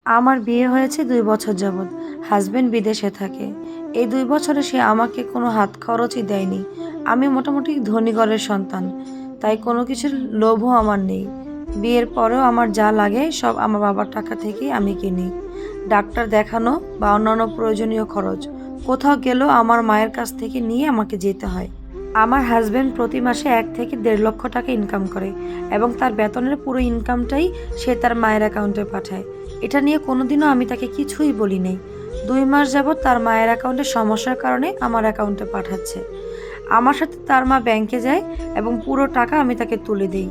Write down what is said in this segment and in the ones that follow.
আমার বিয়ে হয়েছে ২ বছর যাবৎ। হাসব্যান্ড বিদেশে থাকে। এই ২ বছরে সে আমাকে কোনো হাত খরচই দেয়নি। আমি মোটামুটি ধনী ঘরের সন্তান। তাই কোনো কিছুর লোভও আমার নেই। বিয়ের পরেও আমার যা লাগে সব আমার বাবার টাকা থেকেই আমি কিনি। ডাক্তার দেখানো বা অন্যান্য প্রয়োজনীয় খরচ কোথাও গেলেও আমার মায়ের কাছ থেকে নিয়ে আমাকে যেতে হয়। আমার হাসব্যান্ড প্রতি মাসে ১ থেকে ১.৫ লক্ষ টাকা ইনকাম করে এবং তার বেতনের পুরো ইনকামটাই সে তার মায়ের অ্যাকাউন্টে পাঠায়। এটা নিয়ে কোনোদিনও আমি তাকে কিছুই বলি নাই। ২ মাস যাবৎ তার মায়ের অ্যাকাউন্টে সমস্যার কারণে আমার অ্যাকাউন্টে পাঠাচ্ছে। আমার সাথে তার মা ব্যাংকে যায় এবং পুরো টাকা আমি তাকে তুলে দেই।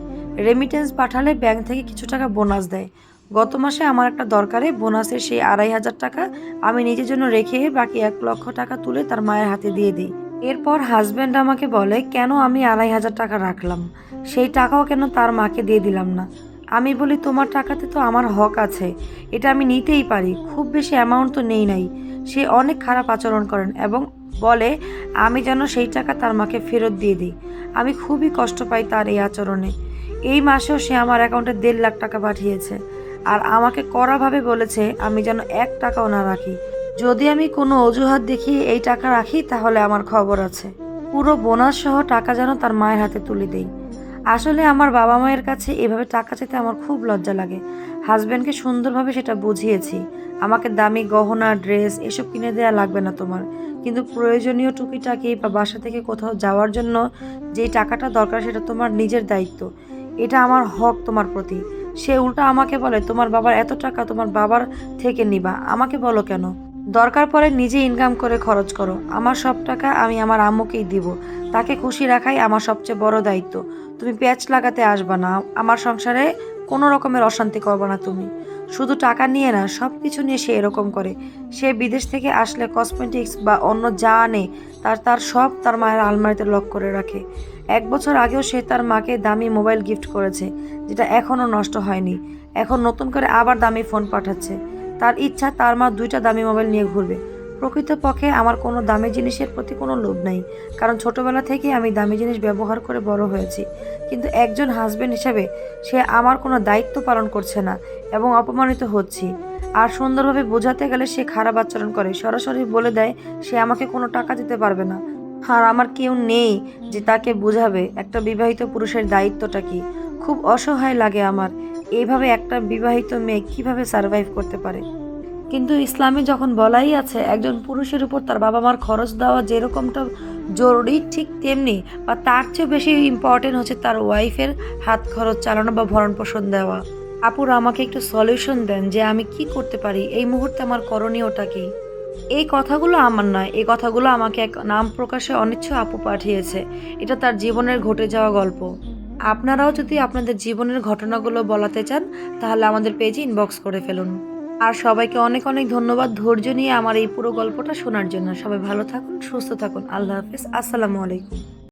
রেমিটেন্স পাঠালে ব্যাংক থেকে কিছু টাকা বোনাস দেয়। গত মাসে আমার একটা দরকারে বোনাসের সেই ২,৫০০ টাকা আমি নিজের জন্য রেখে বাকি ১ লক্ষ টাকা তুলে তার মায়ের হাতে দিয়ে দিই। এরপর হাসব্যান্ড আমাকে বলে কেন আমি ২,৫০০ টাকা রাখলাম, সেই টাকাও কেন তার মাকে দিয়ে দিলাম না। আমি বলি তোমার টাকাতে তো আমার হক আছে, এটা আমি নিতেই পারি, খুব বেশি অ্যামাউন্ট তো নেই নাই। সে অনেক খারাপ আচরণ করেন এবং বলে আমি যেন সেই টাকা তার মাকে ফেরত দিয়ে দিই। আমি খুবই কষ্ট পাই তার এই আচরণে। এই মাসেও সে আমার অ্যাকাউন্টে ১.৫ লাখ টাকা পাঠিয়েছে আর আমাকে কড়াভাবে বলেছে আমি যেন ১ টাকাও না রাখি। যদি আমি কোনো অজুহাত দেখিয়ে এই টাকা রাখি তাহলে আমার খবর আছে। পুরো বোনাস সহ টাকা যেন তার মায়ের হাতে তুলে দেই। আসলে আমার বাবা মায়ের কাছে এভাবে টাকা চাইতে আমার খুব লজ্জা লাগে। হাসব্যান্ডকে সুন্দরভাবে সেটা বুঝিয়েছি। আমাকে দামি গহনা, ড্রেস এসব কিনে দেয়া লাগবে না তোমার। কিন্তু প্রয়োজনীয় টুকিটাকি বা বাসা থেকে কোথাও যাওয়ার জন্য যেই টাকাটা দরকার সেটা তোমার নিজের দায়িত্ব। এটা আমার হক তোমার প্রতি। সে উল্টা আমাকে বলে তোমার বাবার এত টাকা তোমার বাবার থেকে নিবা। আমাকে বলো কেন? দরকার পড়ে নিজে ইনকাম করে খরচ করো। আমার সব টাকা আমি আমার আম্মুকেই দিব। তাকে খুশি রাখাই আমার সবচেয়ে বড় দায়িত্ব। তুমি প্যাঁচ লাগাতে আসবা না। আমার সংসারে কোনো রকমের অশান্তি করবা না তুমি। শুধু টাকা নিয়ে না, সবকিছু নিয়ে সে এরকম করে। সে বিদেশ থেকে আসলে কসমেটিক্স বা অন্য যা আনে তার সব তার মায়ের আলমারিতে লক করে রাখে। ১ বছর আগেও সে তার মাকে দামি মোবাইল গিফট করেছে, যেটা এখনো নষ্ট হয়নি। এখন নতুন করে আবার দামি ফোন পাঠাচ্ছে। তার ইচ্ছা তার মা ২টা দামি মোবাইল নিয়ে ঘুরবে। প্রকৃতপক্ষে আমার কোনো দামি জিনিসের প্রতি কোনো লোভ নাই। কারণ ছোটবেলা থেকেই আমি দামি জিনিস ব্যবহার করে বড় হয়েছি। কিন্তু একজন হাসব্যান্ড হিসেবে সে আমার কোনো দায়িত্ব পালন করছে না এবং অপমানিত হচ্ছি। আর সুন্দরভাবে বোঝাতে গেলে সে খারাপ আচরণ করে। সরাসরি বলে দেয় সে আমাকে কোনো টাকা দিতে পারবে না। আর আমার কেউ নেই যে তাকে বোঝাবে একটা বিবাহিত পুরুষের দায়িত্বটা কী। খুব অসহায় লাগে আমার। এইভাবে একটা বিবাহিত মেয়ে কিভাবে সারভাইভ করতে পারে? কিন্তু ইসলামে যখন বলাই আছে একজন পুরুষের উপর তার বাবা মার খরচ দেওয়া যেরকমটা জরুরি, ঠিক তেমনি বা তার চেয়েও বেশি ইম্পর্টেন্ট হচ্ছে তার ওয়াইফের হাত খরচ চালানো বা ভরণ পোষণ দেওয়া। আপুরা আমাকে একটু সলিউশন দেন যে আমি কি করতে পারি, এই মুহূর্তে আমার করণীয়টা কি? এই কথাগুলো আমার নয়, এই কথাগুলো আমাকে এক নাম প্রকাশে অনিচ্ছ আপু পাঠিয়েছে। এটা তার জীবনের ঘটে যাওয়া গল্প। আপনারাও যদি আপনাদের জীবনের ঘটনাগুলো বলাতে চান তাহলে আমাদের পেজে ইনবক্স করে ফেলুন। আর সবাইকে অনেক অনেক ধন্যবাদ ধৈর্য নিয়ে আমার এই পুরো গল্পটা শোনার জন্য। সবাই ভালো থাকুন, সুস্থ থাকুন। আল্লাহ হাফেজ। আসসালামু আলাইকুম।